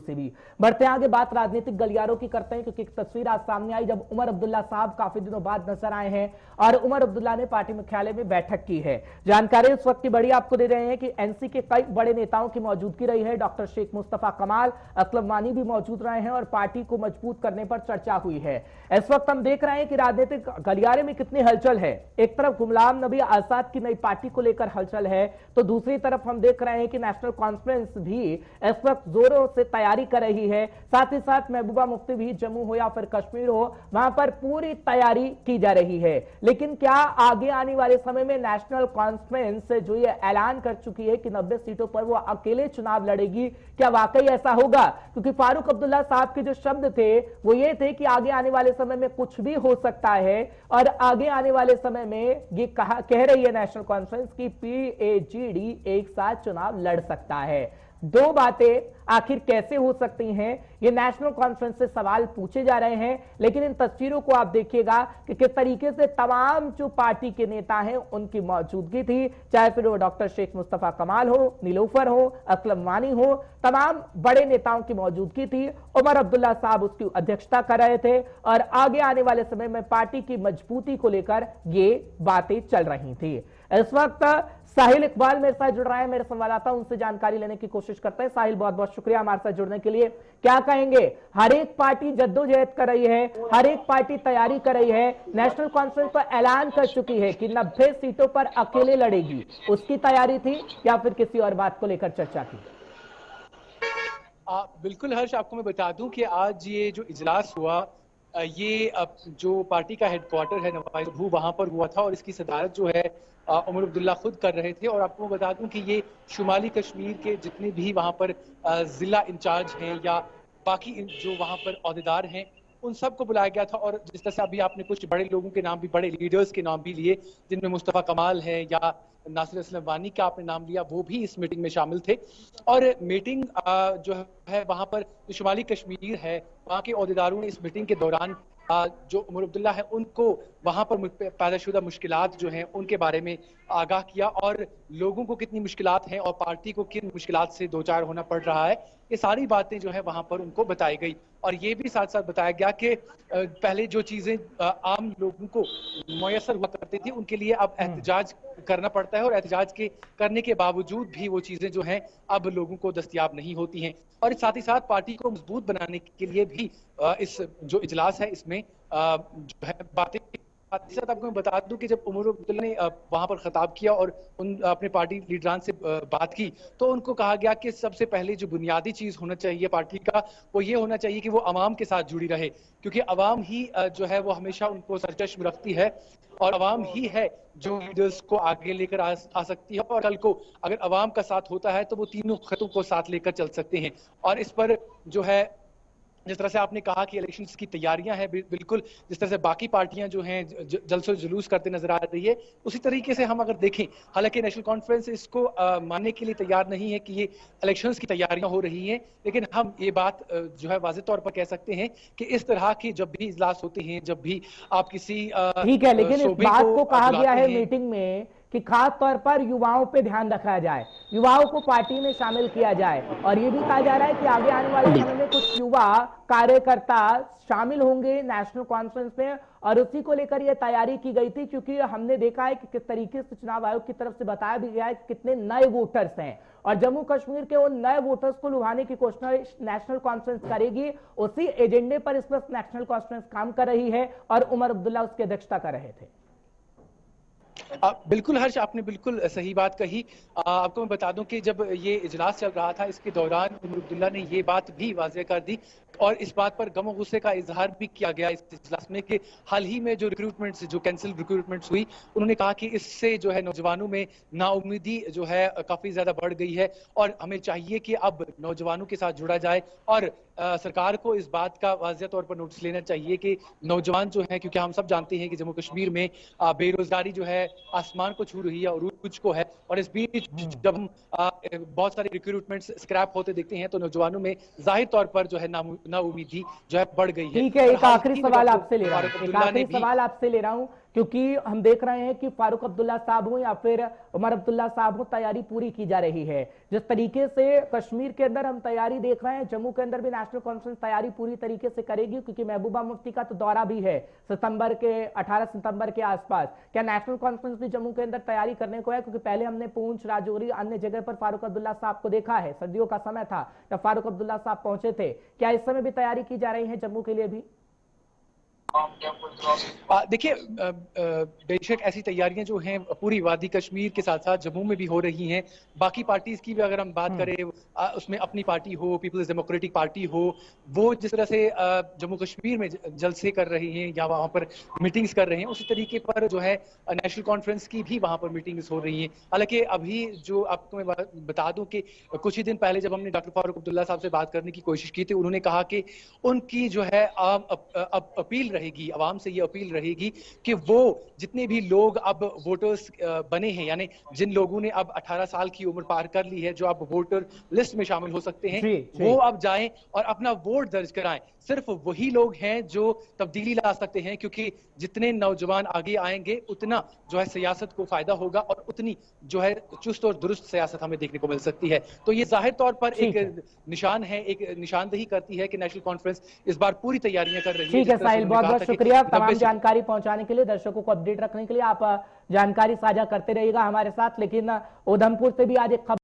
से भी। बढ़ते आगे, बात राजनीतिक गलियारों की करते हैं, क्योंकि एक तस्वीर आज सामने आई जब उमर अब्दुल्ला साहब काफी दिनों बाद नजर आए हैं और उमर अब्दुल्ला ने पार्टी मुख्यालय में बैठक की है। जानकारी इस वक्त की बड़ी आपको दे रहे हैं कि एनसी के कई बड़े नेताओं की मौजूदगी रही है। डॉक्टर शेख मुस्तफा कमाल, असलम वानी भी मौजूद रहे हैं और पार्टी को मजबूत करने पर चर्चा हुई है। इस वक्त हम देख रहे हैं कि राजनीतिक गलियारे में कितनी हलचल है। एक तरफ गुलाम नबी आजाद की नई पार्टी को लेकर हलचल है, तो दूसरी तरफ हम देख रहे हैं कि नेशनल कॉन्फ्रेंस भी इस वक्त जोरों से तैयारी कर रही है। साथ ही साथ महबूबा मुफ्ती भी जम्मू हो या फिर कश्मीर हो, वहां पर पूरी तैयारी की जा रही है। लेकिन क्या आगे आने वाले समय में नेशनल कॉन्फ्रेंस जो ये ऐलान कर चुकी है कि 90 सीटों पर वो अकेले चुनाव लड़ेगी, क्या वाकई ऐसा होगा? क्योंकि फारूक अब्दुल्ला साहब के जो शब्द थे वो ये थे कि आगे आने वाले समय में कुछ भी हो सकता है और आगे आने वाले समय में ये कह रही है नेशनल कॉन्फ्रेंस की पीएजीडी एक साथ चुनाव लड़ सकता है। दो बातें आखिर कैसे हो सकती हैं, ये नेशनल कॉन्फ्रेंस से सवाल पूछे जा रहे हैं। लेकिन इन तस्वीरों को आप देखिएगा कि किस तरीके से तमाम जो पार्टी के नेता हैं उनकी मौजूदगी थी, चाहे फिर वो डॉक्टर शेख मुस्तफा कमाल हो, नीलोफर हो, असलम वानी हो, तमाम बड़े नेताओं की मौजूदगी थी। उमर अब्दुल्ला साहब उसकी अध्यक्षता कर रहे थे और आगे आने वाले समय में पार्टी की मजबूती को लेकर ये बातें चल रही थी। इस वक्त साहिल इकबाल मेरे साथ जुड़ रहा है, मेरे संवाददाता, उनसे जानकारी लेने की कोशिश करते हैं। साहिल, बहुत बहुत शुक्रिया हमारे साथ जुड़ने के लिए। क्या कहेंगे, हर एक पार्टी जद्दोजहद कर रही है, हर एक पार्टी तैयारी कर रही है, नेशनल कॉन्फ्रेंस तो ऐलान कर चुकी है कि 90 सीटों पर अकेले लड़ेगी, उसकी तैयारी थी या फिर किसी और बात को लेकर चर्चा थी? बिल्कुल हर्ष, आपको मैं बता दूं कि आज ये जो इजलास हुआ, ये जो पार्टी का हेडक्वार्टर है नवाज़ वहां पर हुआ था और इसकी सदारत जो है उमर अब्दुल्ला खुद कर रहे थे। और आपको बता दूं कि ये शुमाली कश्मीर के जितने भी वहां पर जिला इंचार्ज हैं या बाकी जो वहां पर ओहदेदार हैं उन सबको बुलाया गया था। और जिस तरह से अभी आपने कुछ बड़े लोगों के नाम भी, बड़े लीडर्स के नाम भी लिए, जिनमें मुस्तफा कमाल है या नासिर असलम वानी का आपने नाम लिया, वो भी इस मीटिंग में शामिल थे। और मीटिंग जो है वहां पर जो शुमाली कश्मीर है वहां के ओहदेदारों ने इस मीटिंग के दौरान जो उमर अब्दुल्ला है उनको वहां पर पैदाशुदा मुश्किलात जो हैं उनके बारे में आगाह किया और लोगों को कितनी मुश्किलात हैं और पार्टी को किन मुश्किलात से दो चार होना पड़ रहा है, ये सारी बातें जो है वहां पर उनको बताई गई। और ये भी साथ साथ बताया गया कि पहले जो चीजें आम लोगों को मुयसर हुआ करती थी उनके लिए अब एहतजाज करना पड़ता है और एहतजाज के करने के बावजूद भी वो चीजें जो हैं अब लोगों को दस्तयाब नहीं होती हैं। और साथ ही साथ पार्टी को मजबूत बनाने के लिए भी इस जो इजलास है इसमें जो है बातें। साथ आपको मैं बता दूं कि जब उमर अब्दुल्ला ने वहां पर खिताब किया और उन अपने पार्टी लीडरान से बात की तो उनको कहा गया कि सबसे पहले जो बुनियादी चीज होना चाहिए पार्टी का वो ये होना चाहिए कि वो अवाम के साथ जुड़ी रहे, क्योंकि अवाम ही जो है वो हमेशा उनको सरचश्म रखती है और अवाम ही है जो लीडर्स को आगे लेकर आ सकती है। और कल को अगर अवाम का साथ होता है तो वो तीनों खतों को साथ लेकर चल सकते हैं। और इस पर जो है जिस तरह से आपने कहा कि इलेक्शंस की तैयारियां हैं, बिल्कुल जिस तरह से बाकी पार्टियां जो हैं जलसो जुलूस करते नजर आ रही है, उसी तरीके से हम अगर देखें, हालांकि नेशनल कॉन्फ्रेंस इसको मानने के लिए तैयार नहीं है कि ये इलेक्शंस की तैयारियां हो रही हैं, लेकिन हम ये बात जो है वाज़ेह तौर पर कह सकते हैं कि इस तरह की जब भी इजलास होते हैं, जब भी आप किसी ठीक है, लेकिन इस बात को कहा गया है मीटिंग में कि खास तौर पर युवाओं पे ध्यान रखा जाए, युवाओं को पार्टी में शामिल किया जाए और ये भी कहा जा रहा है कि आगे आने वाले समय में कुछ युवा कार्यकर्ता शामिल होंगे नेशनल कॉन्फ्रेंस में और उसी को लेकर यह तैयारी की गई थी। क्योंकि हमने देखा है कि किस तरीके से चुनाव आयोग की तरफ से बताया भी गया है कि कितने नए वोटर्स हैं और जम्मू कश्मीर के उन नए वोटर्स को लुभाने की कोशिश नेशनल कॉन्फ्रेंस करेगी। उसी एजेंडे पर इस वक्त नेशनल कॉन्फ्रेंस काम कर रही है और उमर अब्दुल्ला उसकी अध्यक्षता कर रहे थे। बिल्कुल हर्ष, आपने बिल्कुल सही बात कही। आपको मैं बता दूं कि जब ये इजलास चल रहा था इसके दौरान उमर अब्दुल्ला ने ये बात भी वाज़ेह कर दी और इस बात पर गम और गुस्से का इजहार भी किया गया इस इजलास में कि हाल ही में जो रिक्रूटमेंट्स, जो कैंसिल रिक्रूटमेंट्स हुई, उन्होंने कहा कि इससे जो है नौजवानों में नाउमीदी जो है काफी ज्यादा बढ़ गई है और हमें चाहिए कि अब नौजवानों के साथ जुड़ा जाए। और सरकार को इस बात का वाज़ेह तौर पर नोटिस लेना चाहिए कि नौजवान जो है, क्योंकि हम सब जानते हैं कि जम्मू कश्मीर में बेरोजगारी जो है आसमान को छू रही है और उरूज को है, और इस बीच जब हम बहुत सारे रिक्रूटमेंट्स स्क्रैप होते देखते हैं तो नौजवानों में जाहिर तौर पर जो है नाउमीदी जो है बढ़ गई है। ठीक है, एक आखिरी सवाल आपसे ले रहा हूं, क्योंकि हम देख रहे हैं कि फारूक अब्दुल्ला साहब हो या फिर उमर अब्दुल्ला साहब हो, तैयारी पूरी की जा रही है। जिस तरीके से कश्मीर के अंदर हम तैयारी देख रहे हैं, जम्मू के अंदर भी नेशनल कॉन्फ्रेंस तैयारी पूरी तरीके से करेगी, क्योंकि महबूबा मुफ्ती का तो दौरा भी है सितंबर के 18 सितंबर के आसपास। क्या नेशनल कॉन्फ्रेंस भी जम्मू के अंदर तैयारी करने को है? क्योंकि पहले हमने पूंछ, राजौरी, अन्य जगह पर फारूक अब्दुल्ला साहब को देखा है, सर्दियों का समय था जब फारूक अब्दुल्ला साहब पहुंचे थे। क्या इस समय भी तैयारी की जा रही है जम्मू के लिए भी? देखिए, बेशक ऐसी तैयारियां जो हैं पूरी वादी कश्मीर के साथ साथ जम्मू में भी हो रही हैं। बाकी पार्टीज की भी अगर हम बात करें, उसमें अपनी पार्टी हो, पीपल्स डेमोक्रेटिक पार्टी हो, वो जिस तरह से जम्मू कश्मीर में जलसे कर रही हैं या वहां पर मीटिंग्स कर रहे हैं, उसी तरीके पर जो है नेशनल कॉन्फ्रेंस की भी वहां पर मीटिंग्स हो रही हैं। हालांकि अभी जो आपको मैं बता दूं कि कुछ ही दिन पहले जब हमने डॉक्टर फारूक अब्दुल्ला साहब से बात करने की कोशिश की थी, उन्होंने कहा कि उनकी जो है अपील रहेगी, आवाम से ये अपील रहेगी कि वो जितने भी लोग अब वोटर्स बने हैं, यानी जिन लोगों ने अब 18 साल की उम्र पार कर ली है, जो अब वोटर लिस्ट में शामिल हो सकते हैं, वो अब जाएं और अपना वोट दर्ज कराएं। सिर्फ वही लोग हैं जो तब्दीली ला सकते हैं, क्योंकि जितने नौजवान आगे आएंगे उतना जो है सियासत को फायदा होगा और उतनी जो है चुस्त और दुरुस्त सियासत हमें देखने को मिल सकती है। तो ये जाहिर तौर पर एक निशान है, एक निशानदेही करती है कि नेशनल कॉन्फ्रेंस इस बार पूरी तैयारियां कर रही है। ठीक है साहिल, बहुत बहुत शुक्रिया तमाम जानकारी पहुंचाने के लिए, दर्शकों को अपडेट रखने के लिए। आप जानकारी साझा करते रहिएगा हमारे साथ। लेकिन उधमपुर से भी आज एक खबर